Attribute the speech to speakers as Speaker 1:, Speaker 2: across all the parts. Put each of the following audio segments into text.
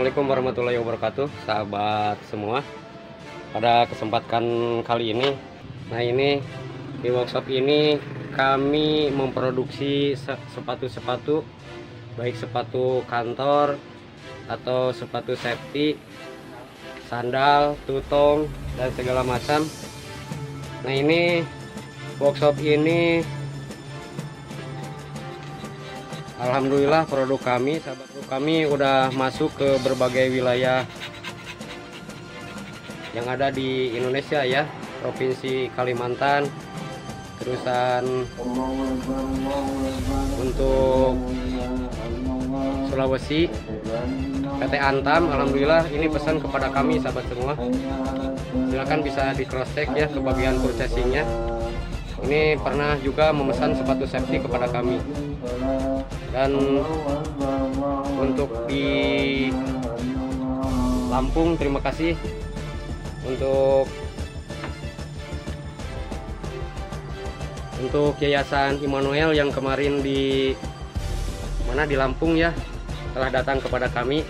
Speaker 1: Assalamualaikum warahmatullahi wabarakatuh, sahabat semua. Pada kesempatan kali ini, ini di workshop ini kami memproduksi sepatu-sepatu, baik sepatu kantor atau sepatu safety, sandal, tutong, dan segala macam. Nah, ini workshop ini alhamdulillah produk kami udah masuk ke berbagai wilayah yang ada di Indonesia ya, Provinsi Kalimantan, terusan untuk Sulawesi, PT Antam. Alhamdulillah ini pesan kepada kami sahabat semua. Silakan bisa di cross check ya ke bagian purchasingnya. Ini pernah juga memesan sepatu safety kepada kami. Dan untuk di Lampung, terima kasih untuk Yayasan Immanuel yang kemarin di Lampung ya, telah datang kepada kami.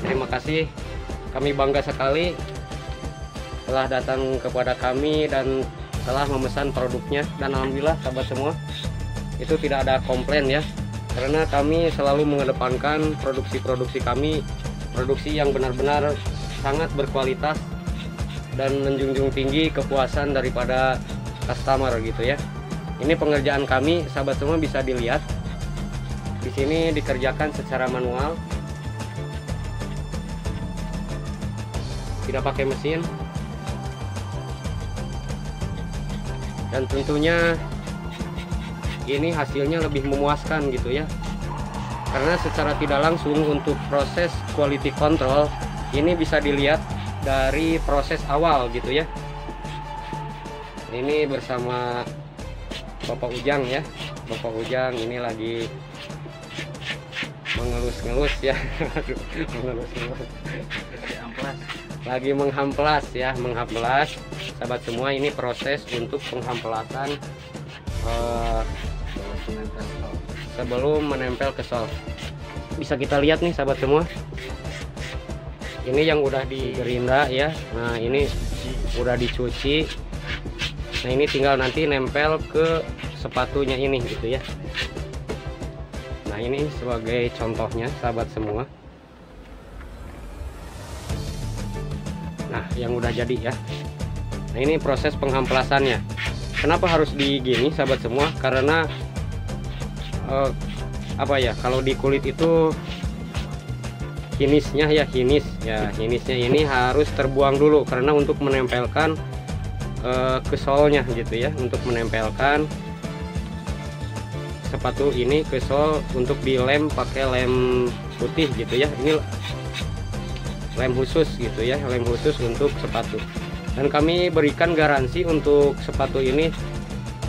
Speaker 1: Terima kasih, kami bangga sekali telah datang kepada kami dan telah memesan produknya. Dan alhamdulillah sahabat semua, itu tidak ada komplain ya, karena kami selalu mengedepankan produksi kami, produksi yang benar-benar sangat berkualitas dan menjunjung tinggi kepuasan daripada customer gitu ya. Ini pengerjaan kami sahabat semua, bisa dilihat di sini dikerjakan secara manual, tidak pakai mesin. Dan tentunya ini hasilnya lebih memuaskan gitu ya, karena secara tidak langsung untuk proses quality control ini bisa dilihat dari proses awal gitu ya. Ini bersama Bapak Ujang ya, Bapak Ujang ini lagi mengelus-ngelus ya mengelus-ngelus, lagi menghamplas ya, menghamplas sahabat semua. Ini proses untuk penghamplasan sebelum menempel ke sol. Bisa kita lihat nih sahabat semua, ini yang udah digerinda ya. Nah, ini udah dicuci. Nah, ini tinggal nanti nempel ke sepatunya ini gitu ya. Nah, ini sebagai contohnya sahabat semua. Nah, yang udah jadi ya. Nah, ini proses penghamplasannya. Kenapa harus digini sahabat semua? Karena kalau di kulit itu hinisnya ini harus terbuang dulu, karena untuk menempelkan ke solnya gitu ya, untuk menempelkan sepatu ini ke sol, untuk dilem pakai lem putih gitu ya. Ini lem khusus gitu ya, lem khusus untuk sepatu. Dan kami berikan garansi untuk sepatu ini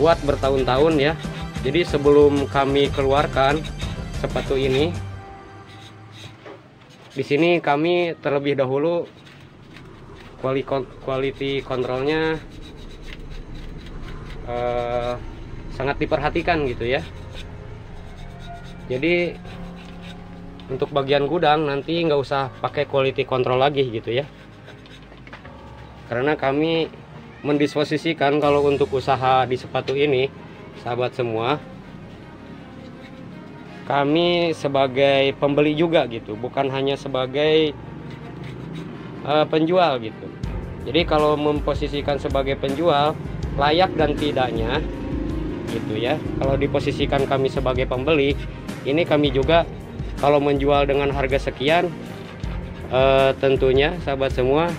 Speaker 1: kuat bertahun-tahun ya. Jadi sebelum kami keluarkan sepatu ini, di sini kami terlebih dahulu quality controlnya sangat diperhatikan gitu ya. Jadi untuk bagian gudang nanti nggak usah pakai quality control lagi gitu ya, karena kami mendisposisikan kalau untuk usaha di sepatu ini sahabat semua, kami sebagai pembeli juga gitu, bukan hanya sebagai penjual gitu. Jadi kalau memposisikan sebagai penjual, layak dan tidaknya gitu ya. Kalau diposisikan kami sebagai pembeli, ini kami juga kalau menjual dengan harga sekian, tentunya sahabat semua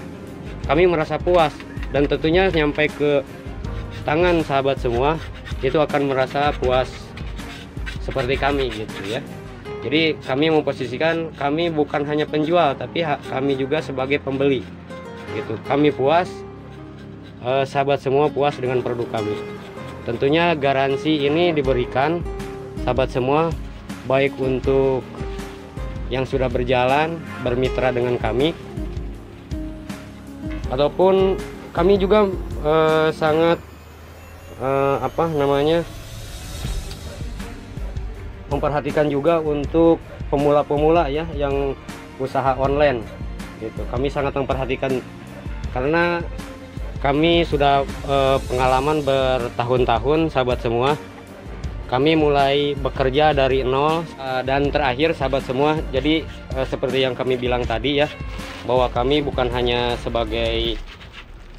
Speaker 1: kami merasa puas, dan tentunya nyampe ke tangan sahabat semua itu akan merasa puas seperti kami gitu ya. Jadi kami memposisikan kami bukan hanya penjual, tapi kami juga sebagai pembeli gitu. Kami puas, sahabat semua puas dengan produk kami. Tentunya garansi ini diberikan sahabat semua, baik untuk yang sudah berjalan bermitra dengan kami, ataupun kami juga sangat memperhatikan juga untuk pemula-pemula ya, yang usaha online gitu. Kami sangat memperhatikan karena kami sudah pengalaman bertahun-tahun sahabat semua. Kami mulai bekerja dari nol dan terakhir sahabat semua. Jadi seperti yang kami bilang tadi ya, bahwa kami bukan hanya sebagai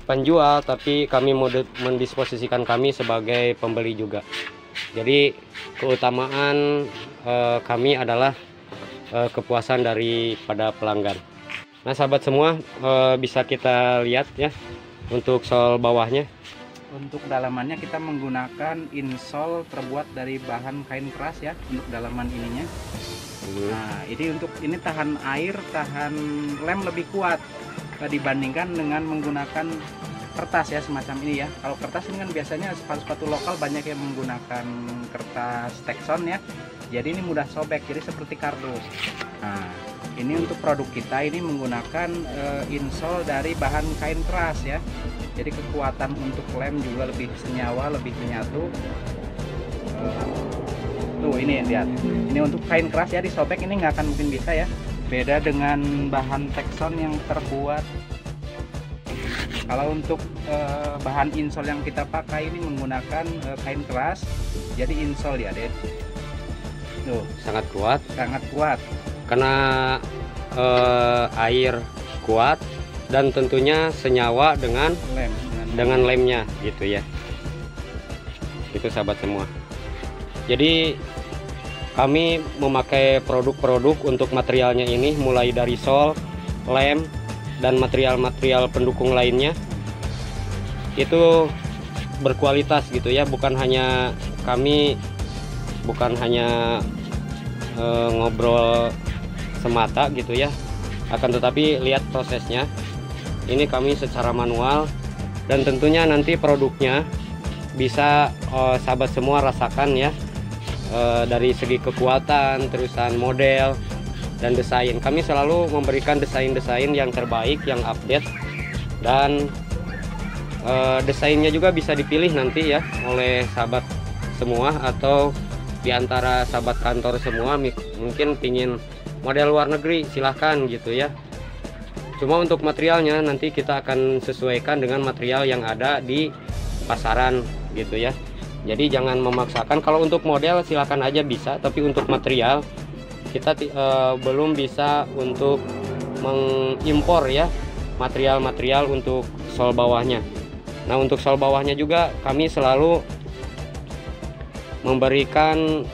Speaker 1: penjual, tapi kami mendisposisikan kami sebagai pembeli juga. Jadi keutamaan kami adalah kepuasan daripada pelanggan. Nah sahabat semua, bisa kita lihat ya untuk sol bawahnya.
Speaker 2: Untuk dalamannya kita menggunakan insol terbuat dari bahan kain keras ya untuk dalaman ininya. Nah ini tahan air, tahan lem lebih kuat dibandingkan dengan menggunakan kertas ya semacam ini ya. Kalau kertas ini kan biasanya sepatu-sepatu lokal banyak yang menggunakan kertas Texon ya. Jadi ini mudah sobek, jadi seperti kardus. Nah ini untuk produk kita ini menggunakan insol dari bahan kain keras ya. Jadi kekuatan untuk lem juga lebih senyawa, lebih menyatu. Tuh ini lihat, ini untuk kain keras ya, disobek ini nggak akan mungkin bisa ya. Beda dengan bahan Texon yang terbuat. Kalau untuk bahan insol yang kita pakai ini menggunakan kain keras, jadi insol ya deh. Tuh
Speaker 1: Sangat kuat.
Speaker 2: sangat kuat.
Speaker 1: Karena air kuat dan tentunya senyawa dengan lemnya gitu ya. Itu sahabat semua. Jadi kami memakai produk-produk untuk materialnya ini mulai dari sol, lem, dan material-material pendukung lainnya. Itu berkualitas gitu ya, bukan hanya ngobrol semata gitu ya. Akan tetapi lihat prosesnya. Ini kami secara manual, dan tentunya nanti produknya bisa sahabat semua rasakan ya, dari segi kekuatan, terusan model dan desain. Kami selalu memberikan desain-desain yang terbaik, yang update, dan desainnya juga bisa dipilih nanti ya oleh sahabat semua, atau diantara sahabat kantor semua mungkin pingin model luar negeri, silahkan gitu ya. Cuma untuk materialnya nanti kita akan sesuaikan dengan material yang ada di pasaran gitu ya. Jadi jangan memaksakan. Kalau untuk model silahkan aja bisa, tapi untuk material kita belum bisa untuk mengimpor ya material-material untuk sol bawahnya. Nah untuk sol bawahnya juga kami selalu memberikan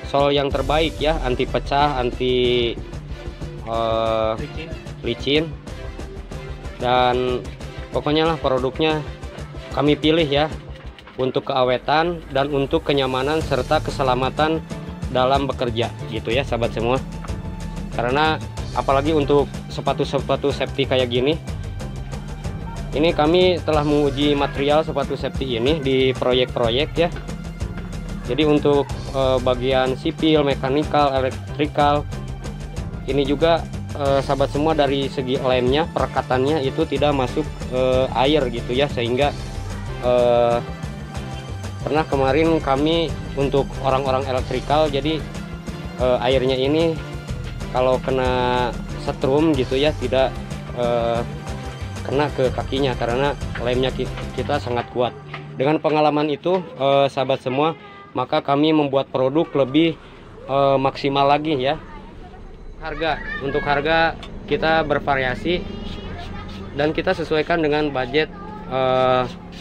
Speaker 1: sol yang terbaik ya, anti pecah, anti licin, dan pokoknya lah produknya kami pilih ya untuk keawetan dan untuk kenyamanan serta keselamatan dalam bekerja gitu ya sahabat semua. Karena apalagi untuk sepatu-sepatu safety kayak gini, ini kami telah menguji material sepatu safety ini di proyek-proyek ya. Jadi untuk bagian sipil, mekanikal, elektrikal, ini juga sahabat semua dari segi lemnya, perekatannya itu tidak masuk air gitu ya, sehingga pernah kemarin kami untuk orang-orang elektrikal, jadi airnya ini kalau kena setrum gitu ya tidak kena ke kakinya karena lemnya kita sangat kuat. Dengan pengalaman itu sahabat semua, maka kami membuat produk lebih maksimal lagi ya. Untuk harga kita bervariasi dan kita sesuaikan dengan budget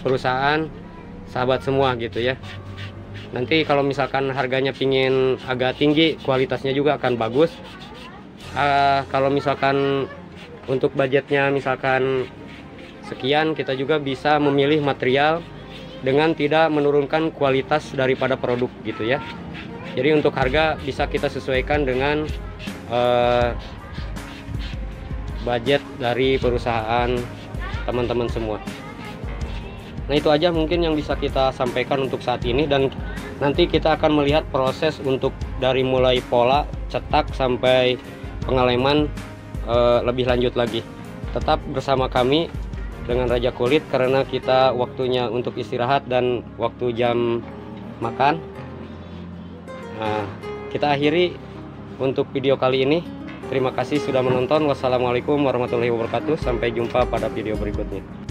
Speaker 1: perusahaan sahabat semua gitu ya. Nanti kalau misalkan harganya pingin agak tinggi, kualitasnya juga akan bagus. Kalau misalkan untuk budgetnya misalkan sekian, kita juga bisa memilih material dengan tidak menurunkan kualitas daripada produk gitu ya. Jadi untuk harga bisa kita sesuaikan dengan budget dari perusahaan teman-teman semua. Nah itu aja mungkin yang bisa kita sampaikan untuk saat ini, dan nanti kita akan melihat proses untuk dari mulai pola, cetak sampai pengeleman lebih lanjut lagi. Tetap bersama kami dengan Raja Kulit karena kita waktunya untuk istirahat dan waktu jam makan. Nah, kita akhiri untuk video kali ini. Terima kasih sudah menonton. Wassalamualaikum warahmatullahi wabarakatuh. Sampai jumpa pada video berikutnya.